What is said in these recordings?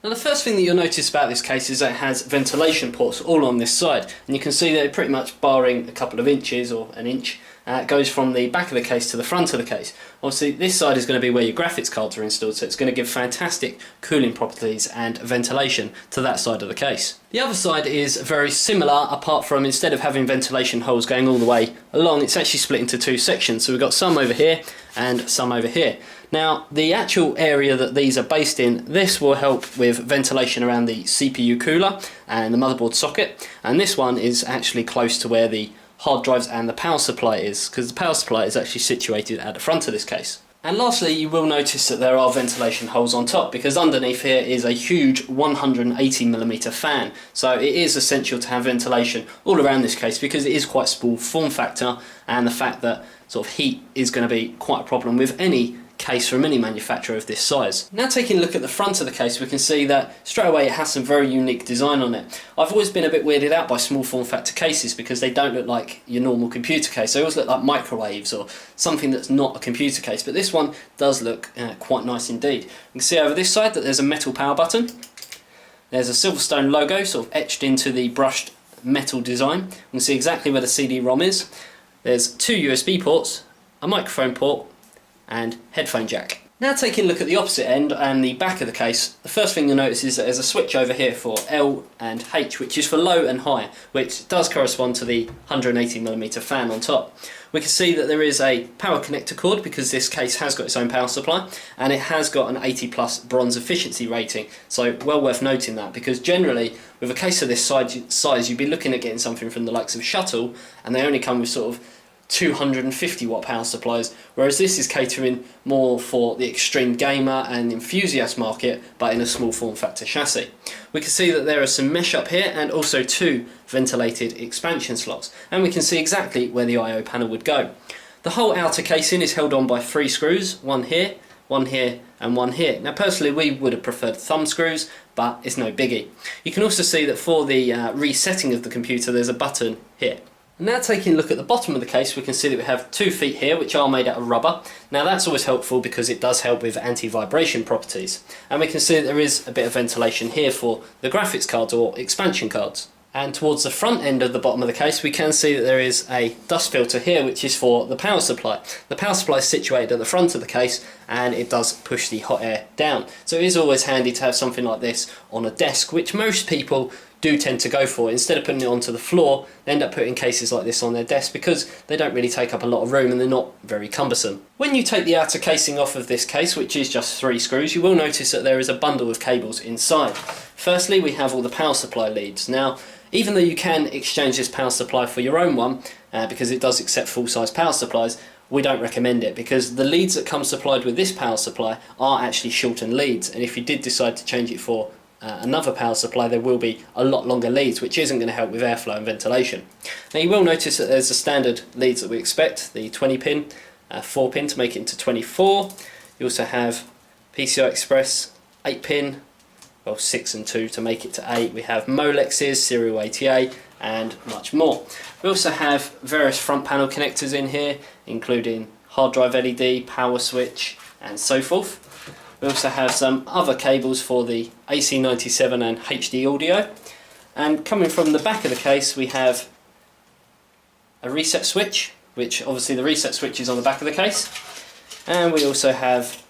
Now the first thing that you'll notice about this case is that it has ventilation ports all on this side, and you can see that pretty much barring a couple of inches or an inch, it goes from the back of the case to the front of the case. Obviously this side is going to be where your graphics cards are installed, so it's going to give fantastic cooling properties and ventilation to that side of the case. The other side is very similar, apart from instead of having ventilation holes going all the way along, it's actually split into two sections. So we've got some over here and some over here. Now the actual area that these are based in, this will help with ventilation around the CPU cooler and the motherboard socket, and this one is actually close to where the hard drives and the power supply is, because the power supply is actually situated at the front of this case. And lastly, you will notice that there are ventilation holes on top, because underneath here is a huge 180mm fan. So it is essential to have ventilation all around this case, because it is quite small form factor, and the fact that sort of heat is going to be quite a problem with any case from any manufacturer of this size. Now taking a look at the front of the case, we can see that straight away it has some very unique design on it. I've always been a bit weirded out by small form factor cases because they don't look like your normal computer case. They always look like microwaves or something that's not a computer case, but this one does look quite nice indeed. You can see over this side that there's a metal power button. There's a SilverStone logo sort of etched into the brushed metal design. You can see exactly where the CD-ROM is. There's two USB ports, a microphone port, and headphone jack. Now taking a look at the opposite end and the back of the case, the first thing you'll notice is that there's a switch over here for L and H, which is for low and high, which does correspond to the 180mm fan on top. We can see that there is a power connector cord because this case has got its own power supply, and it has got an 80+ bronze efficiency rating, so well worth noting that, because generally with a case of this size you'd be looking at getting something from the likes of Shuttle, and they only come with sort of 250 watt power supplies, whereas this is catering more for the extreme gamer and enthusiast market, but in a small form factor chassis. We can see that there are some mesh up here and also two ventilated expansion slots, and we can see exactly where the I/O panel would go. The whole outer casing is held on by 3 screws, one here and one here. Now personally we would have preferred thumb screws, but it's no biggie. You can also see that for the resetting of the computer there's a button here. Now taking a look at the bottom of the case, we can see that we have 2 feet here which are made out of rubber. Now that's always helpful because it does help with anti-vibration properties. And we can see that there is a bit of ventilation here for the graphics cards or expansion cards. And towards the front end of the bottom of the case we can see that there is a dust filter here which is for the power supply. The power supply is situated at the front of the case and it does push the hot air down. So it is always handy to have something like this on a desk, which most people do tend to go for. Instead of putting it onto the floor, they end up putting cases like this on their desk because they don't really take up a lot of room and they're not very cumbersome. When you take the outer casing off of this case, which is just 3 screws, you will notice that there is a bundle of cables inside. Firstly, we have all the power supply leads. Now, even though you can exchange this power supply for your own one, because it does accept full-size power supplies, we don't recommend it because the leads that come supplied with this power supply are actually shortened leads, and if you did decide to change it for another power supply there will be a lot longer leads, which isn't going to help with airflow and ventilation. Now you will notice that there's the standard leads that we expect, the 20 pin, 4 pin to make it into 24. You also have PCI Express 8 pin, well 6 and 2 to make it to 8. We have Molexes, serial ATA and much more. We also have various front panel connectors in here, including hard drive LED, power switch and so forth. We also have some other cables for the AC97 and HD audio, and coming from the back of the case we have a reset switch, which obviously the reset switch is on the back of the case, and we also have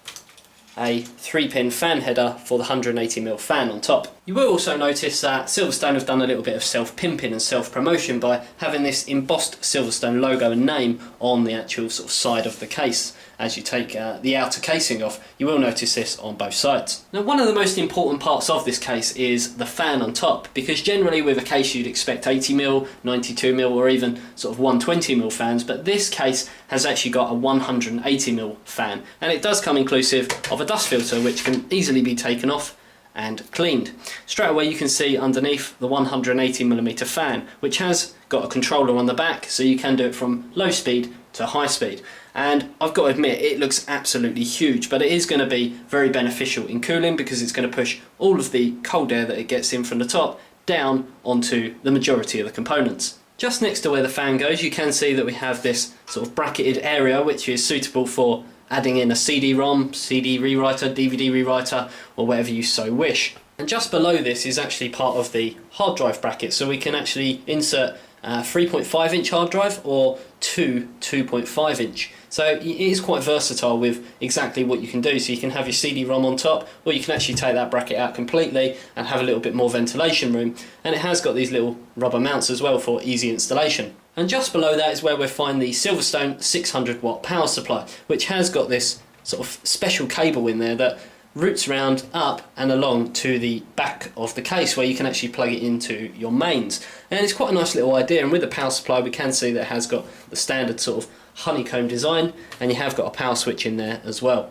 a 3-pin fan header for the 180mm fan on top. You will also notice that Silverstone have done a little bit of self-pimping and self-promotion by having this embossed Silverstone logo and name on the actual sort of side of the case. As you take the outer casing off, you will notice this on both sides. Now one of the most important parts of this case is the fan on top, because generally with a case you'd expect 80mm, 92mm or even sort of 120mm fans, but this case has actually got a 180mm fan, and it does come inclusive of a dust filter which can easily be taken off and cleaned. Straight away you can see underneath the 180mm fan, which has got a controller on the back, so you can do it from low speed to high speed. And I've got to admit it looks absolutely huge, but it is going to be very beneficial in cooling because it's going to push all of the cold air that it gets in from the top down onto the majority of the components. Just next to where the fan goes you can see that we have this sort of bracketed area which is suitable for adding in a CD-ROM, CD rewriter, DVD rewriter or whatever you so wish. And just below this is actually part of the hard drive bracket, so we can actually insert 3.5 inch hard drive or two 2.5 inch. So it is quite versatile with exactly what you can do. So you can have your CD-ROM on top, or you can actually take that bracket out completely and have a little bit more ventilation room. And it has got these little rubber mounts as well for easy installation. And just below that is where we'll find the SilverStone 600 watt power supply, which has got this sort of special cable in there that routes round up and along to the back of the case, where you can actually plug it into your mains. And it's quite a nice little idea, and with the power supply we can see that it has got the standard sort of honeycomb design, and you have got a power switch in there as well.